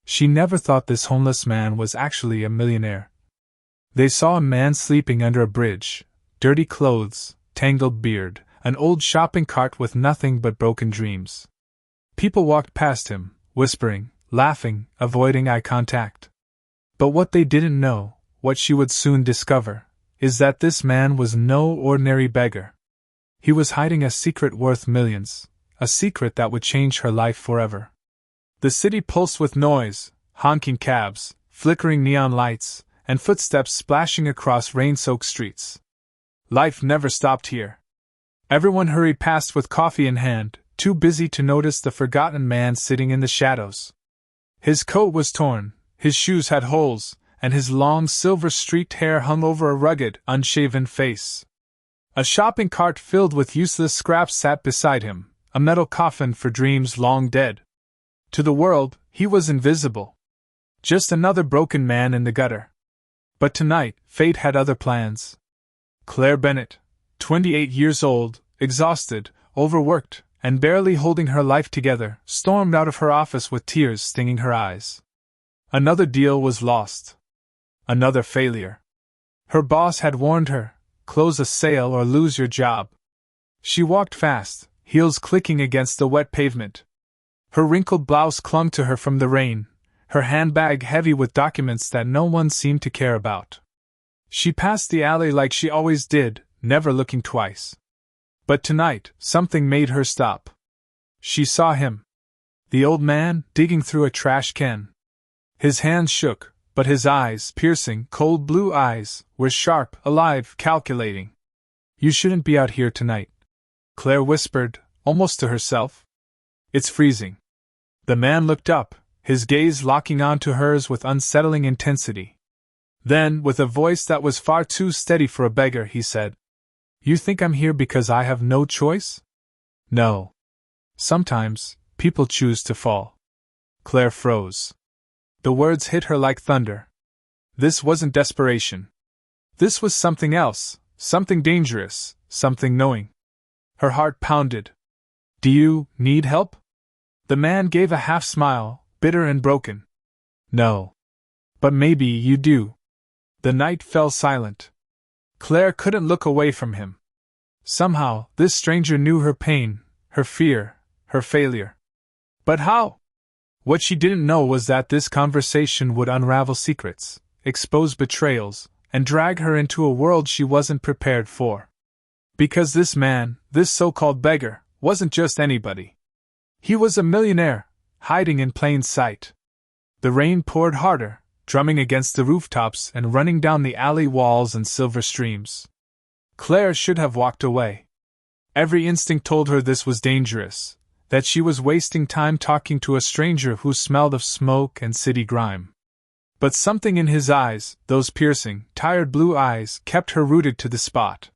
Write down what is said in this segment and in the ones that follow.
She never thought this homeless man was actually a millionaire. They saw a man sleeping under a bridge, dirty clothes, tangled beard, an old shopping cart with nothing but broken dreams. People walked past him, whispering, laughing, avoiding eye contact. But what they didn't know, what she would soon discover, is that this man was no ordinary beggar. He was hiding a secret worth millions, a secret that would change her life forever. The city pulsed with noise, honking cabs, flickering neon lights, and footsteps splashing across rain-soaked streets. Life never stopped here. Everyone hurried past with coffee in hand, too busy to notice the forgotten man sitting in the shadows. His coat was torn, his shoes had holes, and his long silver-streaked hair hung over a rugged, unshaven face. A shopping cart filled with useless scraps sat beside him, a metal coffin for dreams long dead. To the world, he was invisible. Just another broken man in the gutter. But tonight, fate had other plans. Claire Bennett, 28 years old, exhausted, overworked, and barely holding her life together, stormed out of her office with tears stinging her eyes. Another deal was lost. Another failure. Her boss had warned her, close a sale or lose your job. She walked fast, heels clicking against the wet pavement. Her wrinkled blouse clung to her from the rain, her handbag heavy with documents that no one seemed to care about. She passed the alley like she always did, never looking twice. But tonight, something made her stop. She saw him. The old man, digging through a trash can. His hands shook, but his eyes, piercing, cold blue eyes, were sharp, alive, calculating. "You shouldn't be out here tonight," Claire whispered, almost to herself. "It's freezing." The man looked up, his gaze locking onto hers with unsettling intensity. Then, with a voice that was far too steady for a beggar, he said, "You think I'm here because I have no choice?" "No. Sometimes, people choose to fall." Claire froze. The words hit her like thunder. This wasn't desperation. This was something else, something dangerous, something knowing. Her heart pounded. "Do you need help?" The man gave a half-smile, bitter and broken. "No. But maybe you do." The night fell silent. Claire couldn't look away from him. Somehow, this stranger knew her pain, her fear, her failure. But how? What she didn't know was that this conversation would unravel secrets, expose betrayals, and drag her into a world she wasn't prepared for. Because this man, this so-called beggar, wasn't just anybody. He was a millionaire, hiding in plain sight. The rain poured harder, drumming against the rooftops and running down the alley walls in silver streams. Claire should have walked away. Every instinct told her this was dangerous, that she was wasting time talking to a stranger who smelled of smoke and city grime. But something in his eyes, those piercing, tired blue eyes, kept her rooted to the spot.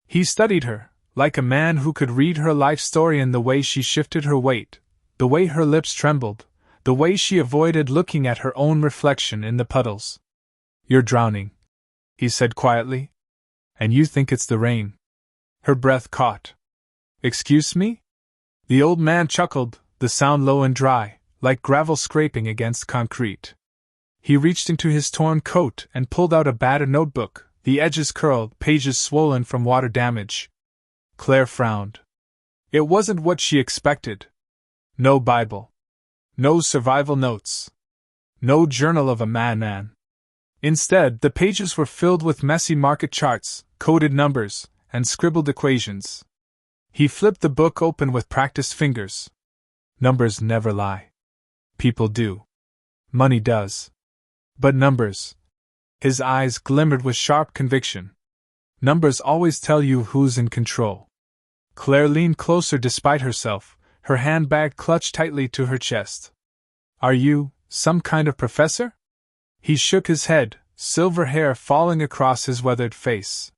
He studied her, like a man who could read her life story in the way she shifted her weight, the way her lips trembled, the way she avoided looking at her own reflection in the puddles. "You're drowning," he said quietly. "And you think it's the rain." Her breath caught. "Excuse me?" The old man chuckled, the sound low and dry, like gravel scraping against concrete. He reached into his torn coat and pulled out a battered notebook, the edges curled, pages swollen from water damage. Claire frowned. It wasn't what she expected. No Bible. No survival notes. No journal of a madman. Instead, the pages were filled with messy market charts, coded numbers, and scribbled equations. He flipped the book open with practiced fingers. Numbers never lie. People do. Money does. But numbers. His eyes glimmered with sharp conviction. Numbers always tell you who's in control. Claire leaned closer despite herself, her handbag clutched tightly to her chest. "Are you some kind of professor?" He shook his head, silver hair falling across his weathered face.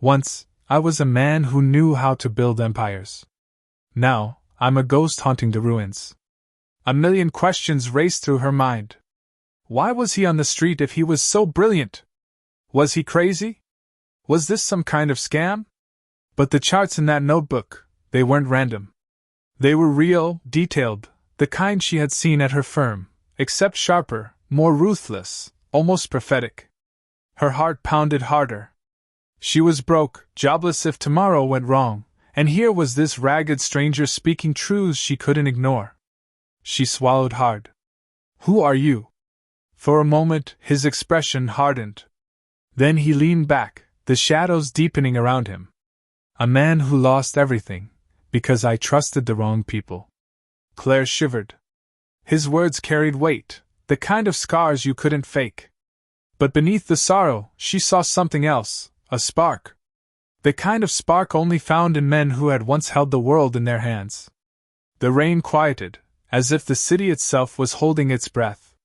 "Once, I was a man who knew how to build empires. Now, I'm a ghost haunting the ruins." A million questions raced through her mind. Why was he on the street if he was so brilliant? Was he crazy? Was this some kind of scam? But the charts in that notebook, they weren't random. They were real, detailed, the kind she had seen at her firm, except sharper, more ruthless, almost prophetic. Her heart pounded harder. She was broke, jobless if tomorrow went wrong, and here was this ragged stranger speaking truths she couldn't ignore. She swallowed hard. "Who are you?" For a moment, his expression hardened. Then he leaned back, the shadows deepening around him. "A man who lost everything, because I trusted the wrong people." Claire shivered. His words carried weight, the kind of scars you couldn't fake. But beneath the sorrow, she saw something else, a spark. The kind of spark only found in men who had once held the world in their hands. The rain quieted, as if the city itself was holding its breath.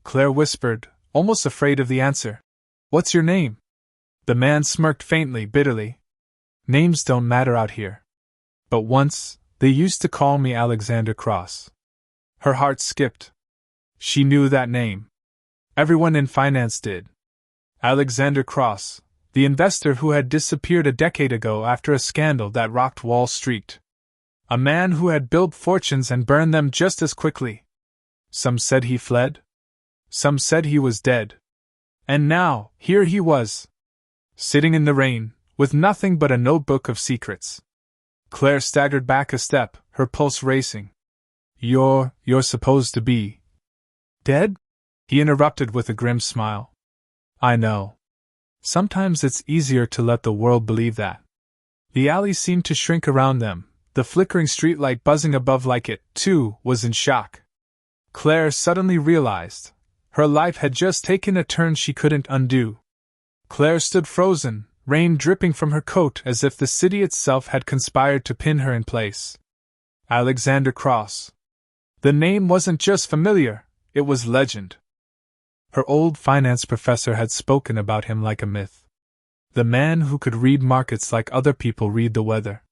Claire whispered, almost afraid of the answer. "What's your name?" The man smirked faintly, bitterly. "Names don't matter out here. But once, they used to call me Alexander Cross." Her heart skipped. She knew that name. Everyone in finance did. Alexander Cross, the investor who had disappeared a decade ago after a scandal that rocked Wall Street. A man who had built fortunes and burned them just as quickly. Some said he fled. Some said he was dead. And now, here he was. Sitting in the rain, with nothing but a notebook of secrets. Claire staggered back a step, her pulse racing. You're supposed to be dead?" he interrupted with a grim smile. "I know. Sometimes it's easier to let the world believe that." The alley seemed to shrink around them, the flickering streetlight buzzing above like it, too, was in shock. Claire suddenly realized. Her life had just taken a turn she couldn't undo. Claire stood frozen, rain dripping from her coat as if the city itself had conspired to pin her in place. Alexander Cross. The name wasn't just familiar, it was legend. Her old finance professor had spoken about him like a myth. The man who could read markets like other people read the weather.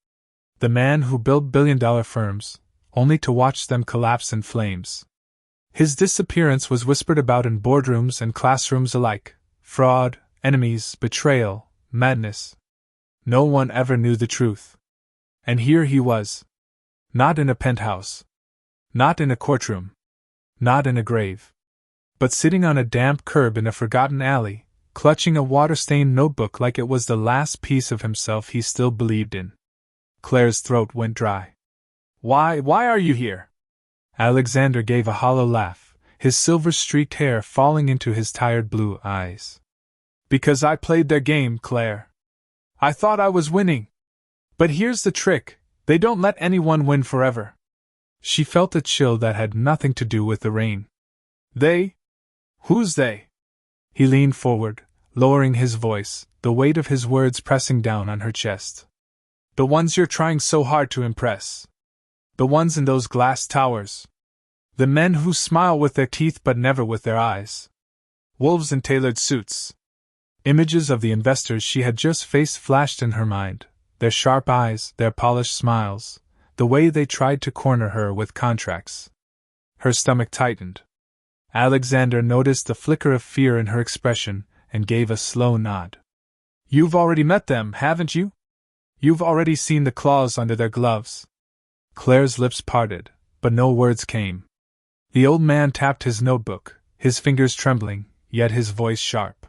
The man who built billion-dollar firms, only to watch them collapse in flames. His disappearance was whispered about in boardrooms and classrooms alike. Fraud, enemies, betrayal, madness. No one ever knew the truth. And here he was. Not in a penthouse. Not in a courtroom. Not in a grave. But sitting on a damp curb in a forgotten alley, clutching a water-stained notebook like it was the last piece of himself he still believed in. Claire's throat went dry. Why are you here?" Alexander gave a hollow laugh, his silver-streaked hair falling into his tired blue eyes. "Because I played their game, Claire. I thought I was winning. But here's the trick, they don't let anyone win forever." She felt a chill that had nothing to do with the rain. "They? Who's they?" He leaned forward, lowering his voice, the weight of his words pressing down on her chest. "The ones you're trying so hard to impress. The ones in those glass towers. The men who smile with their teeth but never with their eyes. Wolves in tailored suits." Images of the investors she had just faced flashed in her mind, their sharp eyes, their polished smiles, the way they tried to corner her with contracts. Her stomach tightened. Alexander noticed the flicker of fear in her expression and gave a slow nod. "You've already met them, haven't you? You've already seen the claws under their gloves." Claire's lips parted, but no words came. The old man tapped his notebook, his fingers trembling, yet his voice sharp.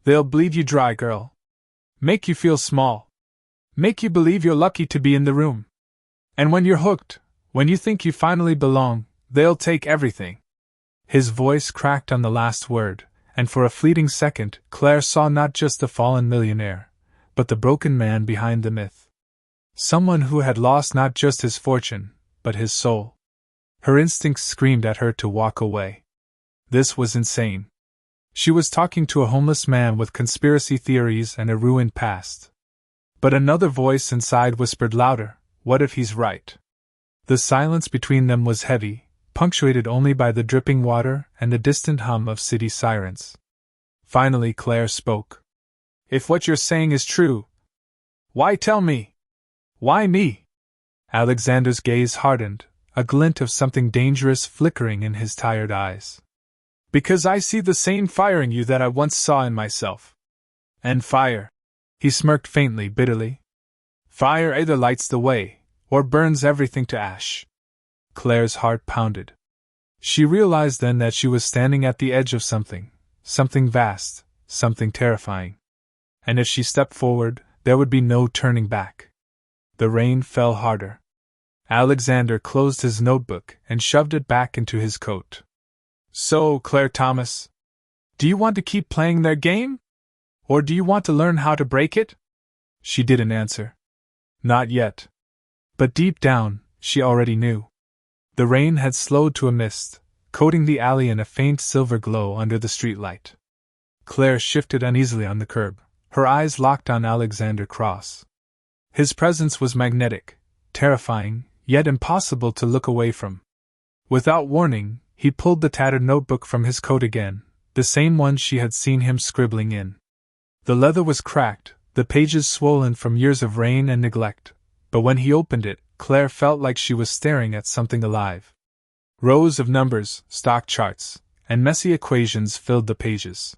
"They'll bleed you dry, girl. Make you feel small. Make you believe you're lucky to be in the room. And when you're hooked, when you think you finally belong, they'll take everything." His voice cracked on the last word, and for a fleeting second, Claire saw not just the fallen millionaire, but the broken man behind the myth. Someone who had lost not just his fortune, but his soul. Her instincts screamed at her to walk away. This was insane. She was talking to a homeless man with conspiracy theories and a ruined past. But another voice inside whispered louder, "What if he's right?" The silence between them was heavy, punctuated only by the dripping water and the distant hum of city sirens. Finally Claire spoke. "If what you're saying is true, why tell me? Why me?" Alexander's gaze hardened, a glint of something dangerous flickering in his tired eyes. "Because I see the same fire in you that I once saw in myself. And fire," he smirked faintly, bitterly, "fire either lights the way, or burns everything to ash." Claire's heart pounded. She realized then that she was standing at the edge of something vast, something terrifying. And if she stepped forward, there would be no turning back. The rain fell harder. Alexander closed his notebook and shoved it back into his coat. So, Claire Thomas, do you want to keep playing their game? Or do you want to learn how to break it? She didn't answer. Not yet. But deep down, she already knew. The rain had slowed to a mist, coating the alley in a faint silver glow under the streetlight. Claire shifted uneasily on the curb, her eyes locked on Alexander Cross. His presence was magnetic, terrifying, yet impossible to look away from. Without warning, he pulled the tattered notebook from his coat again, the same one she had seen him scribbling in. The leather was cracked, the pages swollen from years of rain and neglect, but when he opened it, Claire felt like she was staring at something alive. Rows of numbers, stock charts, and messy equations filled the pages.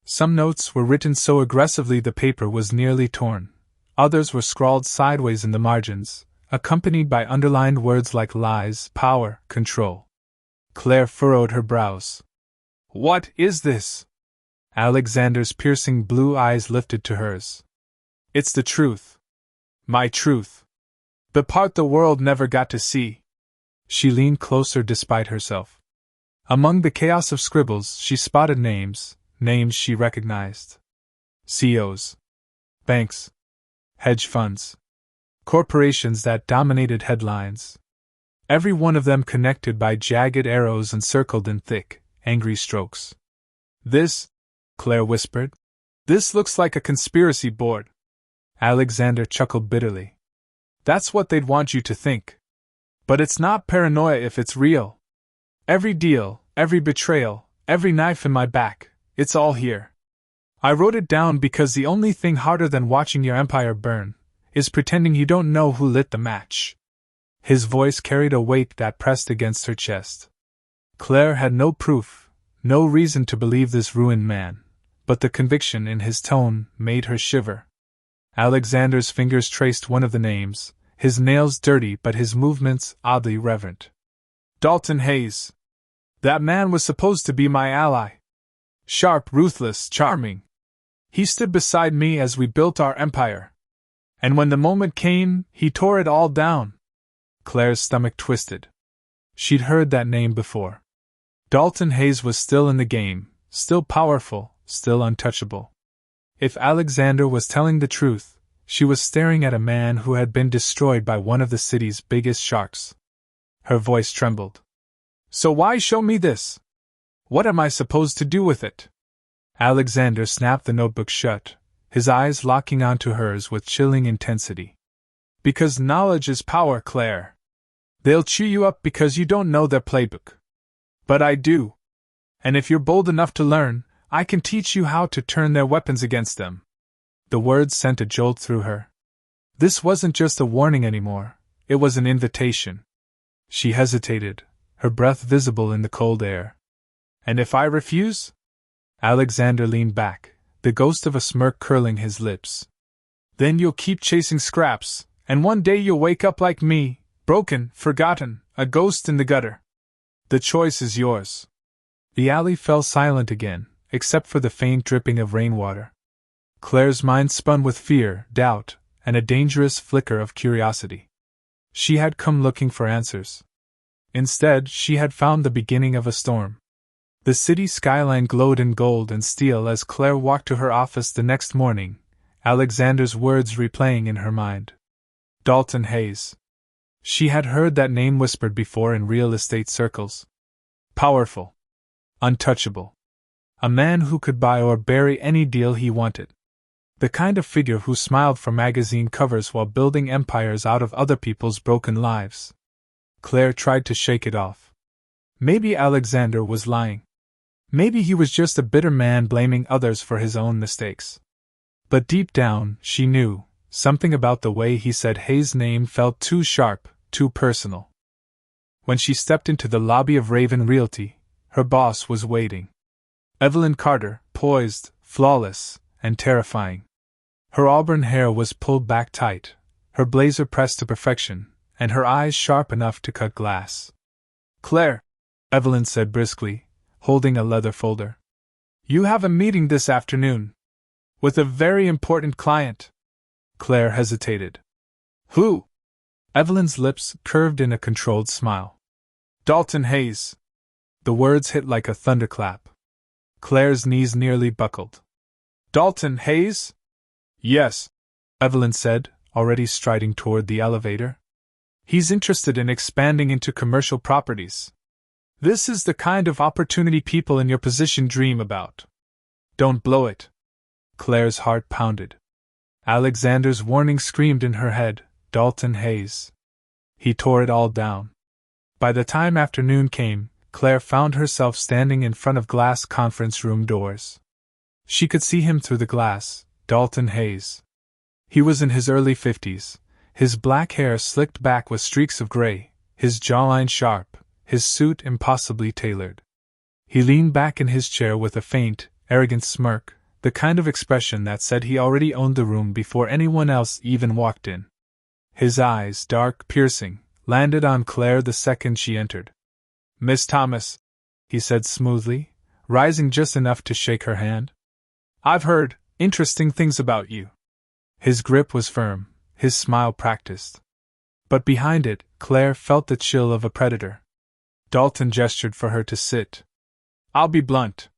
Some notes were written so aggressively the paper was nearly torn. Others were scrawled sideways in the margins, accompanied by underlined words like lies, power, control. Claire furrowed her brows. What is this? Alexander's piercing blue eyes lifted to hers. It's the truth. My truth. The part the world never got to see. She leaned closer despite herself. Among the chaos of scribbles, she spotted names she recognized. CEOs. Banks. Hedge funds. Corporations that dominated headlines. Every one of them connected by jagged arrows encircled in thick, angry strokes. This, Claire whispered, this looks like a conspiracy board. Alexander chuckled bitterly. That's what they'd want you to think. But it's not paranoia if it's real. Every deal, every betrayal, every knife in my back, it's all here. I wrote it down because the only thing harder than watching your empire burn is pretending you don't know who lit the match. His voice carried a weight that pressed against her chest. Claire had no proof, no reason to believe this ruined man, but the conviction in his tone made her shiver. Alexander's fingers traced one of the names, his nails dirty but his movements oddly reverent. Dalton Hayes. That man was supposed to be my ally. Sharp, ruthless, charming. He stood beside me as we built our empire. And when the moment came, he tore it all down. Claire's stomach twisted. She'd heard that name before. Dalton Hayes was still in the game, still powerful, still untouchable. If Alexander was telling the truth, she was staring at a man who had been destroyed by one of the city's biggest sharks. Her voice trembled. So why show me this? What am I supposed to do with it? Alexander snapped the notebook shut, his eyes locking onto hers with chilling intensity. Because knowledge is power, Claire. They'll chew you up because you don't know their playbook. But I do. And if you're bold enough to learn, I can teach you how to turn their weapons against them. The words sent a jolt through her. This wasn't just a warning anymore, it was an invitation. She hesitated, her breath visible in the cold air. And if I refuse? Alexander leaned back, the ghost of a smirk curling his lips. Then you'll keep chasing scraps, and one day you'll wake up like me, broken, forgotten, a ghost in the gutter. The choice is yours. The alley fell silent again, except for the faint dripping of rainwater. Claire's mind spun with fear, doubt, and a dangerous flicker of curiosity. She had come looking for answers. Instead, she had found the beginning of a storm. The city skyline glowed in gold and steel as Claire walked to her office the next morning, Alexander's words replaying in her mind. Dalton Hayes. She had heard that name whispered before in real estate circles. Powerful. Untouchable. A man who could buy or bury any deal he wanted. The kind of figure who smiled for magazine covers while building empires out of other people's broken lives. Claire tried to shake it off. Maybe Alexander was lying. Maybe he was just a bitter man blaming others for his own mistakes. But deep down, she knew, something about the way he said Hayes' name felt too sharp, too personal. When she stepped into the lobby of Raven Realty, her boss was waiting. Evelyn Carter, poised, flawless, and terrifying. Her auburn hair was pulled back tight, her blazer pressed to perfection, and her eyes sharp enough to cut glass. Claire! Evelyn said briskly, holding a leather folder. You have a meeting this afternoon. With a very important client. Claire hesitated. Who? Evelyn's lips curved in a controlled smile. Dalton Hayes. The words hit like a thunderclap. Claire's knees nearly buckled. Dalton Hayes? Yes, Evelyn said, already striding toward the elevator. He's interested in expanding into commercial properties. This is the kind of opportunity people in your position dream about. Don't blow it. Claire's heart pounded. Alexander's warning screamed in her head, Dalton Hayes. He tore it all down. By the time afternoon came, Claire found herself standing in front of glass conference room doors. She could see him through the glass, Dalton Hayes. He was in his early 50s, his black hair slicked back with streaks of gray, his jawline sharp, his suit impossibly tailored. He leaned back in his chair with a faint, arrogant smirk, the kind of expression that said he already owned the room before anyone else even walked in. His eyes, dark, piercing, landed on Claire the second she entered. Miss Thomas, he said smoothly, rising just enough to shake her hand. I've heard interesting things about you. His grip was firm, his smile practiced. But behind it, Claire felt the chill of a predator. Dalton gestured for her to sit. I'll be blunt.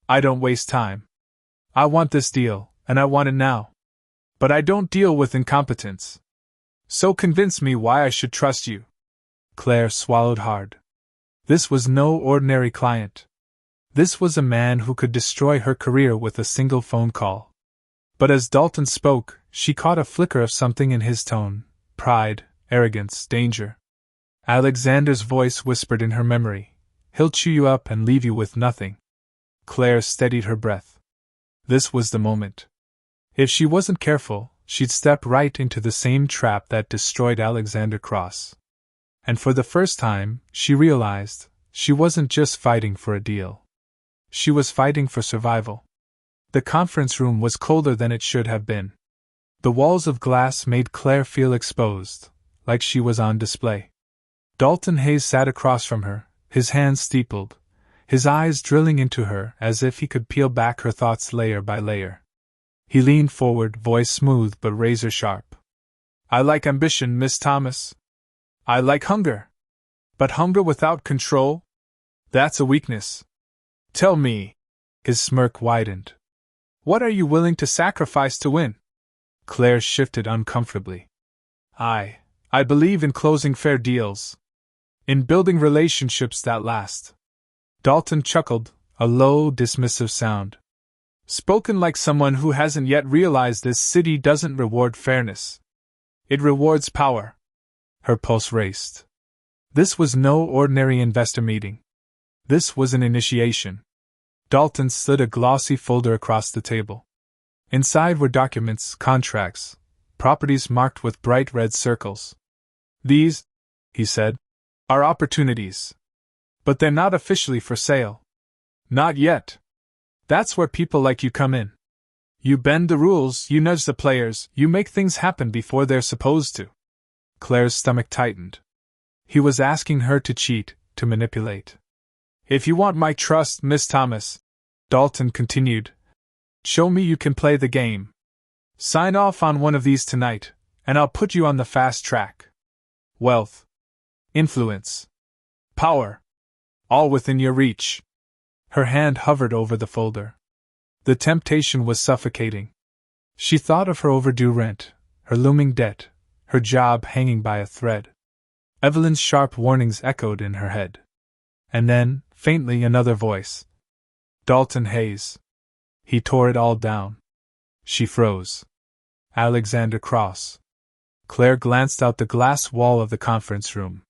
I don't waste time. I want this deal, and I want it now. But I don't deal with incompetence. So convince me why I should trust you. Claire swallowed hard. This was no ordinary client. This was a man who could destroy her career with a single phone call. But as Dalton spoke, she caught a flicker of something in his tone: pride, arrogance, danger. Alexander's voice whispered in her memory, he'll chew you up and leave you with nothing. Claire steadied her breath. This was the moment. If she wasn't careful, she'd step right into the same trap that destroyed Alexander Cross. And for the first time, she realized, she wasn't just fighting for a deal. She was fighting for survival. The conference room was colder than it should have been. The walls of glass made Claire feel exposed, like she was on display. Dalton Hayes sat across from her, his hands steepled, his eyes drilling into her as if he could peel back her thoughts layer by layer. He leaned forward, voice smooth but razor sharp. I like ambition, Miss Thomas. I like hunger. But hunger without control? That's a weakness. Tell me. His smirk widened. What are you willing to sacrifice to win? Claire shifted uncomfortably. I believe in closing fair deals. In building relationships that last. Dalton chuckled, a low, dismissive sound. Spoken like someone who hasn't yet realized this city doesn't reward fairness. It rewards power. Her pulse raced. This was no ordinary investor meeting. This was an initiation. Dalton slid a glossy folder across the table. Inside were documents, contracts, properties marked with bright red circles. These, he said, are opportunities. But they're not officially for sale. Not yet. That's where people like you come in. You bend the rules, you nudge the players, you make things happen before they're supposed to. Claire's stomach tightened. He was asking her to cheat, to manipulate. If you want my trust, Miss Thomas, Dalton continued, show me you can play the game. Sign off on one of these tonight, and I'll put you on the fast track. Wealth. Influence. Power. All within your reach. Her hand hovered over the folder. The temptation was suffocating. She thought of her overdue rent, her looming debt, her job hanging by a thread. Evelyn's sharp warnings echoed in her head. And then, faintly, another voice. Dalton Hayes. He tore it all down. She froze. Alexander Cross. Claire glanced out the glass wall of the conference room.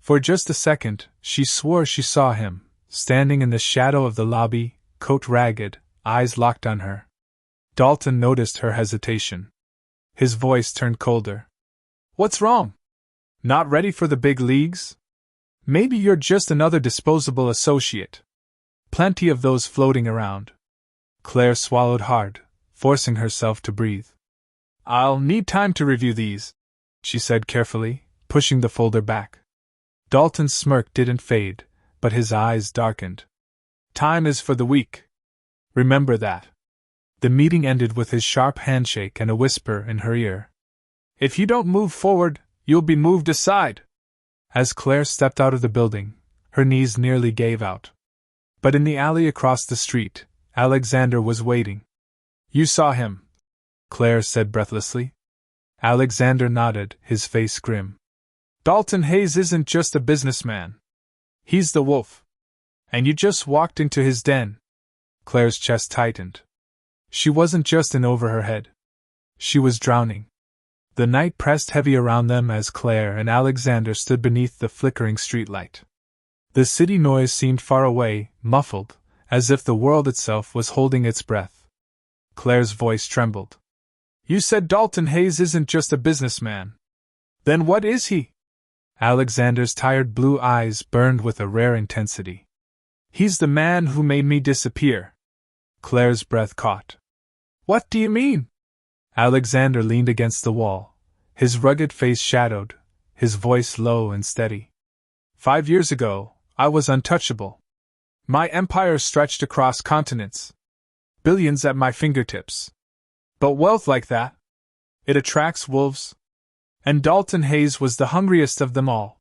For just a second, she swore she saw him, standing in the shadow of the lobby, coat ragged, eyes locked on her. Dalton noticed her hesitation. His voice turned colder. What's wrong? Not ready for the big leagues? Maybe you're just another disposable associate. Plenty of those floating around. Claire swallowed hard, forcing herself to breathe. I'll need time to review these, she said carefully, pushing the folder back. Dalton's smirk didn't fade, but his eyes darkened. Time is for the weak. Remember that. The meeting ended with his sharp handshake and a whisper in her ear. If you don't move forward, you'll be moved aside. As Claire stepped out of the building, her knees nearly gave out. But in the alley across the street, Alexander was waiting. You saw him, Claire said breathlessly. Alexander nodded, his face grim. Dalton Hayes isn't just a businessman. He's the wolf. And you just walked into his den. Claire's chest tightened. She wasn't just in over her head. She was drowning. The night pressed heavy around them as Claire and Alexander stood beneath the flickering streetlight. The city noise seemed far away, muffled, as if the world itself was holding its breath. Claire's voice trembled. You said Dalton Hayes isn't just a businessman. Then what is he? Alexander's tired blue eyes burned with a rare intensity. He's the man who made me disappear. Claire's breath caught. What do you mean? Alexander leaned against the wall, his rugged face shadowed, his voice low and steady. 5 years ago, I was untouchable. My empire stretched across continents. Billions at my fingertips. But wealth like that, it attracts wolves. And Dalton Hayes was the hungriest of them all.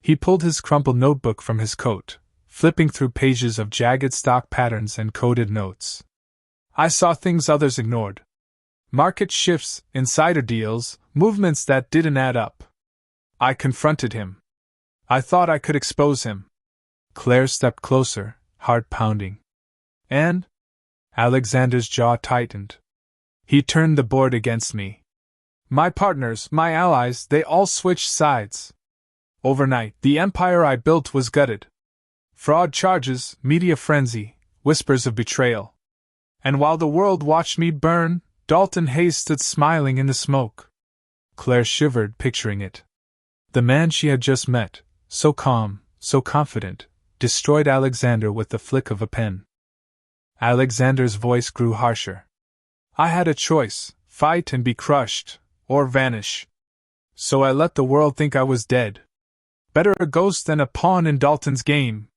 He pulled his crumpled notebook from his coat, flipping through pages of jagged stock patterns and coded notes. I saw things others ignored. Market shifts, insider deals, movements that didn't add up. I confronted him. I thought I could expose him. Claire stepped closer, heart pounding. And? Alexander's jaw tightened. He turned the board against me. My partners, my allies, they all switched sides. Overnight, the empire I built was gutted. Fraud charges, media frenzy, whispers of betrayal. And while the world watched me burn, Dalton Hayes stood smiling in the smoke. Claire shivered, picturing it. The man she had just met, so calm, so confident, destroyed Alexander with the flick of a pen. Alexander's voice grew harsher. I had a choice, fight and be crushed, or vanish. So I let the world think I was dead. Better a ghost than a pawn in Dalton's game.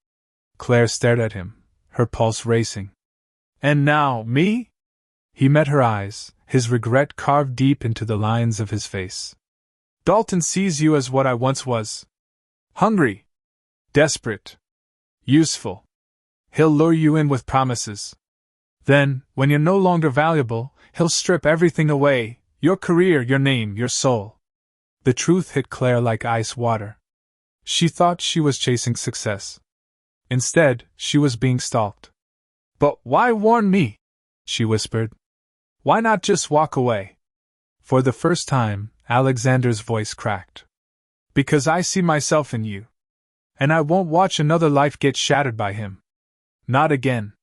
Claire stared at him, her pulse racing. And now, me? He met her eyes, his regret carved deep into the lines of his face. Dalton sees you as what I once was. Hungry. Desperate. Useful. He'll lure you in with promises. Then, when you're no longer valuable, he'll strip everything away, your career, your name, your soul. The truth hit Claire like ice water. She thought she was chasing success. Instead, she was being stalked. But why warn me? She whispered. Why not just walk away? For the first time, Alexander's voice cracked. Because I see myself in you. And I won't watch another life get shattered by him. Not again.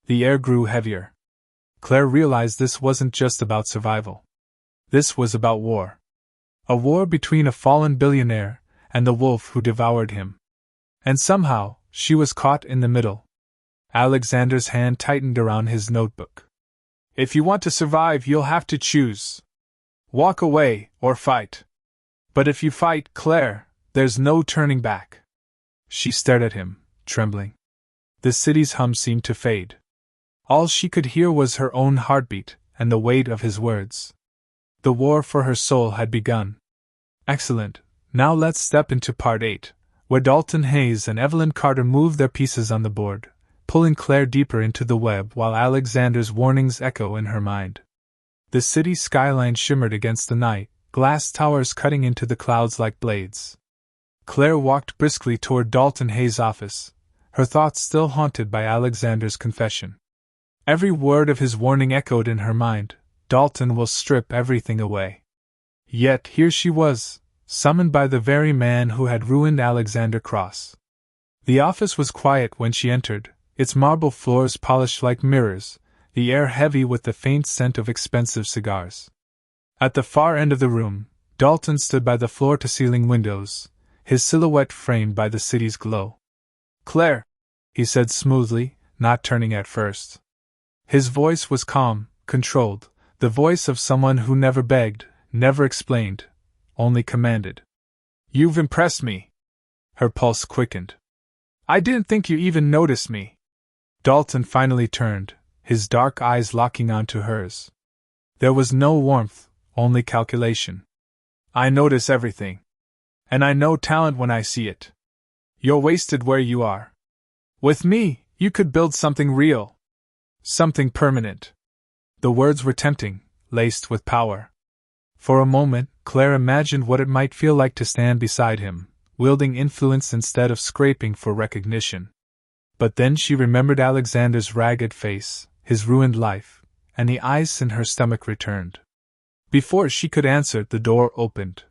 The air grew heavier. Claire realized this wasn't just about survival. This was about war. A war between a fallen billionaire and the wolf who devoured him. And somehow, she was caught in the middle. Alexander's hand tightened around his notebook. If you want to survive, you'll have to choose. Walk away, or fight. But if you fight, Claire, there's no turning back. She stared at him, trembling. The city's hum seemed to fade. All she could hear was her own heartbeat and the weight of his words. The war for her soul had begun. Excellent. Now let's step into part 8, where Dalton Hayes and Evelyn Carter moved their pieces on the board, pulling Claire deeper into the web while Alexander's warnings echo in her mind. The city's skyline shimmered against the night, glass towers cutting into the clouds like blades. Claire walked briskly toward Dalton Hayes' office, her thoughts still haunted by Alexander's confession. Every word of his warning echoed in her mind. Dalton will strip everything away. Yet here she was, summoned by the very man who had ruined Alexander Cross. The office was quiet when she entered, its marble floors polished like mirrors, the air heavy with the faint scent of expensive cigars. At the far end of the room, Dalton stood by the floor-to-ceiling windows, his silhouette framed by the city's glow. Claire, he said smoothly, not turning at first. His voice was calm, controlled, the voice of someone who never begged, never explained, only commanded. You've impressed me. Her pulse quickened. I didn't think you even noticed me. Dalton finally turned, his dark eyes locking onto hers. There was no warmth, only calculation. I notice everything. And I know talent when I see it. You're wasted where you are. With me, you could build something real. Something permanent. The words were tempting, laced with power. For a moment, Claire imagined what it might feel like to stand beside him, wielding influence instead of scraping for recognition. But then she remembered Alexander's ragged face, his ruined life, and the ice in her stomach returned. Before she could answer, the door opened.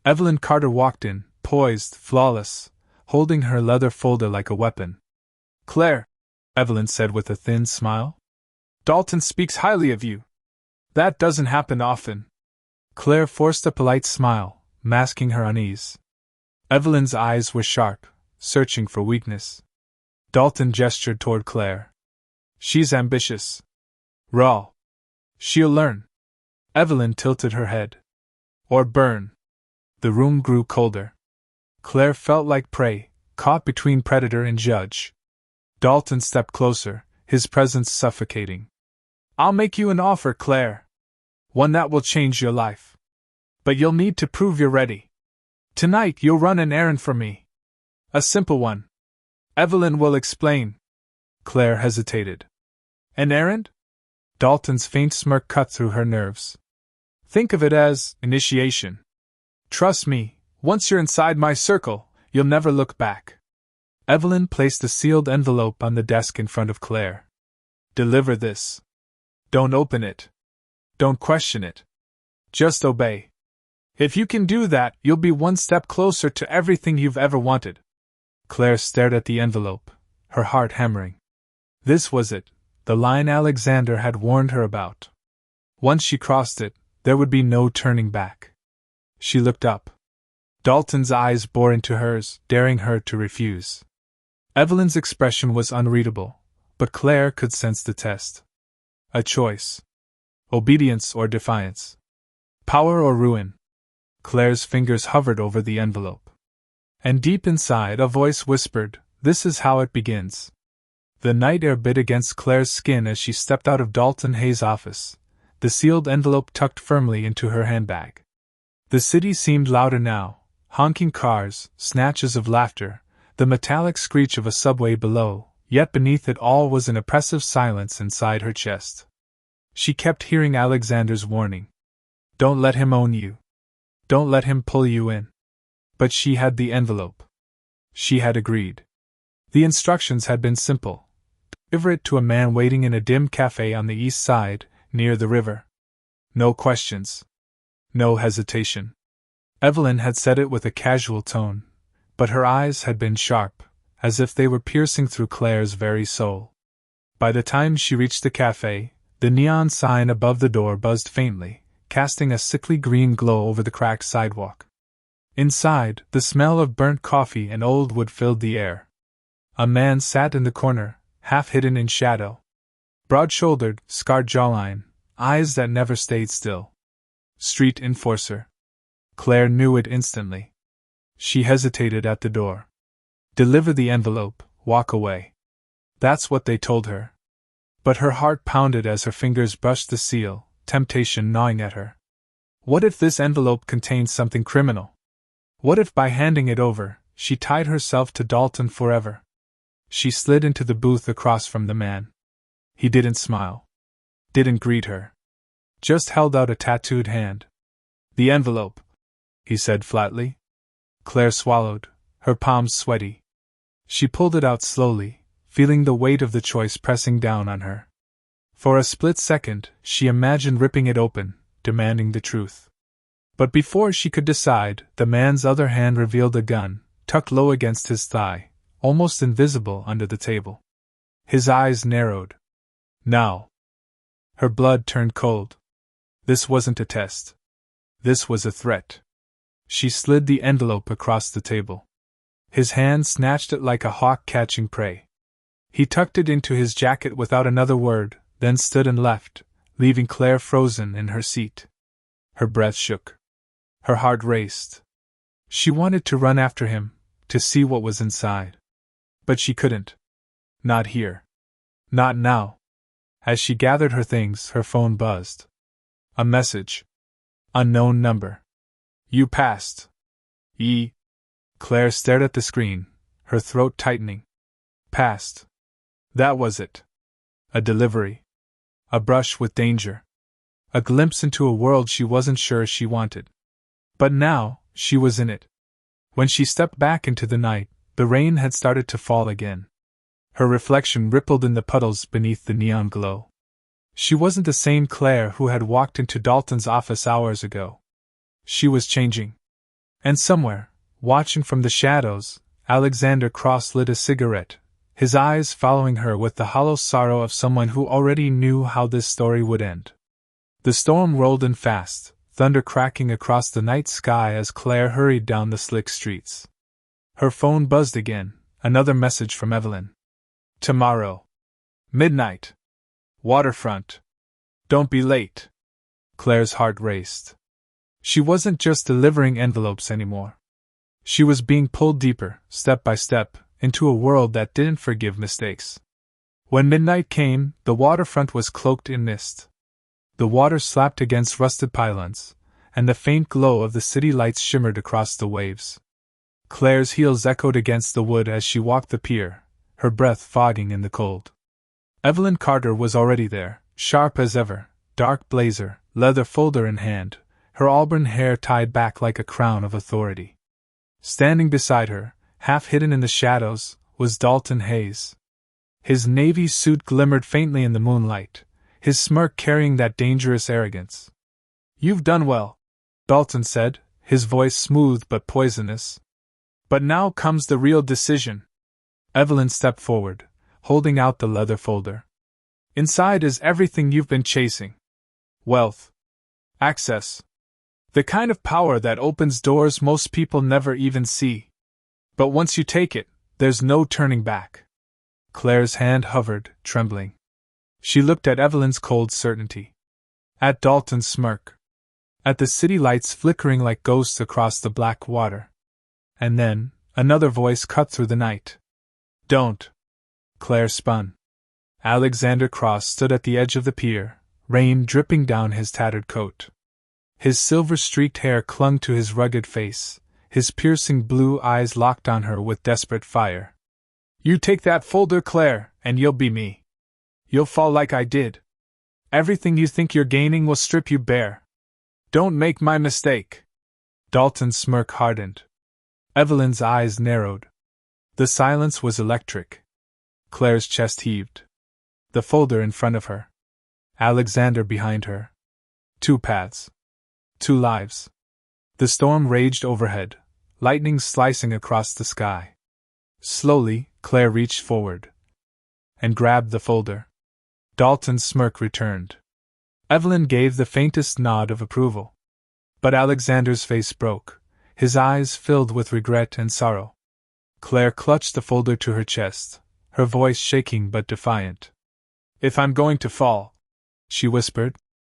Evelyn Carter walked in, poised, flawless, holding her leather folder like a weapon. Claire, Evelyn said with a thin smile. Dalton speaks highly of you. That doesn't happen often. Claire forced a polite smile, masking her unease. Evelyn's eyes were sharp, searching for weakness. Dalton gestured toward Claire. She's ambitious. Raw. She'll learn. Evelyn tilted her head. Or burn. The room grew colder. Claire felt like prey, caught between predator and judge. Dalton stepped closer, his presence suffocating. I'll make you an offer, Claire. One that will change your life. But you'll need to prove you're ready. Tonight you'll run an errand for me. A simple one. Evelyn will explain. Claire hesitated. An errand? Dalton's faint smirk cut through her nerves. Think of it as initiation. Trust me, once you're inside my circle, you'll never look back. Evelyn placed a sealed envelope on the desk in front of Claire. Deliver this. Don't open it. Don't question it. Just obey. If you can do that, you'll be one step closer to everything you've ever wanted. Claire stared at the envelope, her heart hammering. This was it, the line Alexander had warned her about. Once she crossed it, there would be no turning back. She looked up. Dalton's eyes bore into hers, daring her to refuse. Evelyn's expression was unreadable, but Claire could sense the test. A choice. Obedience or defiance. Power or ruin. Claire's fingers hovered over the envelope. And deep inside, a voice whispered, "This is how it begins." The night air bit against Claire's skin as she stepped out of Dalton Hayes' office, the sealed envelope tucked firmly into her handbag. The city seemed louder now, honking cars, snatches of laughter, the metallic screech of a subway below, yet beneath it all was an oppressive silence inside her chest. She kept hearing Alexander's warning. Don't let him own you. Don't let him pull you in. But she had the envelope. She had agreed. The instructions had been simple. Deliver it to a man waiting in a dim cafe on the east side, near the river. No questions. No hesitation. Evelyn had said it with a casual tone, but her eyes had been sharp, as if they were piercing through Claire's very soul. By the time she reached the cafe, the neon sign above the door buzzed faintly, casting a sickly green glow over the cracked sidewalk. Inside, the smell of burnt coffee and old wood filled the air. A man sat in the corner, half hidden in shadow. Broad-shouldered, scarred jawline, eyes that never stayed still. Street enforcer. Claire knew it instantly. She hesitated at the door. Deliver the envelope, walk away. That's what they told her. But her heart pounded as her fingers brushed the seal, temptation gnawing at her. What if this envelope contained something criminal? What if by handing it over, she tied herself to Dalton forever? She slid into the booth across from the man. He didn't smile. Didn't greet her. Just held out a tattooed hand. The envelope, he said flatly. Claire swallowed, her palms sweaty. She pulled it out slowly, feeling the weight of the choice pressing down on her. For a split second, she imagined ripping it open, demanding the truth. But before she could decide, the man's other hand revealed a gun, tucked low against his thigh, almost invisible under the table. His eyes narrowed. Now. Her blood turned cold. This wasn't a test. This was a threat. She slid the envelope across the table. His hand snatched it like a hawk catching prey. He tucked it into his jacket without another word, then stood and left, leaving Claire frozen in her seat. Her breath shook. Her heart raced. She wanted to run after him, to see what was inside. But she couldn't. Not here. Not now. As she gathered her things, her phone buzzed. A message. Unknown number. You passed. Claire stared at the screen, her throat tightening. Passed. That was it. A delivery. A brush with danger. A glimpse into a world she wasn't sure she wanted. But now, she was in it. When she stepped back into the night, the rain had started to fall again. Her reflection rippled in the puddles beneath the neon glow. She wasn't the same Claire who had walked into Dalton's office hours ago. She was changing. And somewhere, watching from the shadows, Alexander Cross lit a cigarette, his eyes following her with the hollow sorrow of someone who already knew how this story would end. The storm rolled in fast, thunder cracking across the night sky as Claire hurried down the slick streets. Her phone buzzed again, another message from Evelyn. Tomorrow. Midnight. Waterfront. Don't be late. Claire's heart raced. She wasn't just delivering envelopes anymore. She was being pulled deeper, step by step, into a world that didn't forgive mistakes. When midnight came, the waterfront was cloaked in mist. The water slapped against rusted pylons, and the faint glow of the city lights shimmered across the waves. Claire's heels echoed against the wood as she walked the pier, her breath fogging in the cold. Evelyn Carter was already there, sharp as ever, dark blazer, leather folder in hand, her auburn hair tied back like a crown of authority. Standing beside her, half hidden in the shadows, was Dalton Hayes. His navy suit glimmered faintly in the moonlight, his smirk carrying that dangerous arrogance. "You've done well," Dalton said, his voice smooth but poisonous. "But now comes the real decision." Evelyn stepped forward, holding out the leather folder. "Inside is everything you've been chasing. Wealth. Access. The kind of power that opens doors most people never even see. But once you take it, there's no turning back." Claire's hand hovered, trembling. She looked at Evelyn's cold certainty. At Dalton's smirk. At the city lights flickering like ghosts across the black water. And then, another voice cut through the night. "Don't." Claire spun. Alexander Cross stood at the edge of the pier, rain dripping down his tattered coat. His silver-streaked hair clung to his rugged face, his piercing blue eyes locked on her with desperate fire. "You take that folder, Claire, and you'll be me. You'll fall like I did. Everything you think you're gaining will strip you bare. Don't make my mistake." Dalton's smirk hardened. Evelyn's eyes narrowed. The silence was electric. Claire's chest heaved. The folder in front of her. Alexander behind her. 2 paths. 2 lives. The storm raged overhead, lightning slicing across the sky. Slowly, Claire reached forward and grabbed the folder. Dalton's smirk returned. Evelyn gave the faintest nod of approval. But Alexander's face broke, his eyes filled with regret and sorrow. Claire clutched the folder to her chest, her voice shaking but defiant. "If I'm going to fall," she whispered,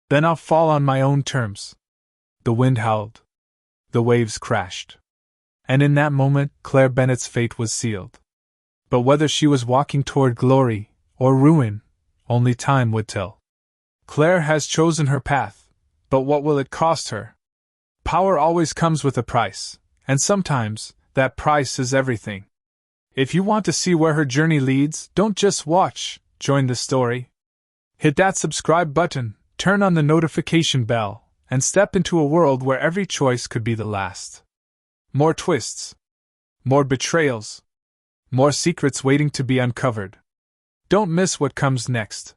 "then I'll fall on my own terms." The wind howled. The waves crashed. And in that moment, Claire Bennett's fate was sealed. But whether she was walking toward glory or ruin, only time would tell. Claire has chosen her path, but what will it cost her? Power always comes with a price, and sometimes, that price is everything. If you want to see where her journey leads, don't just watch, join the story. Hit that subscribe button, turn on the notification bell, and step into a world where every choice could be the last. More twists. More betrayals. More secrets waiting to be uncovered. Don't miss what comes next.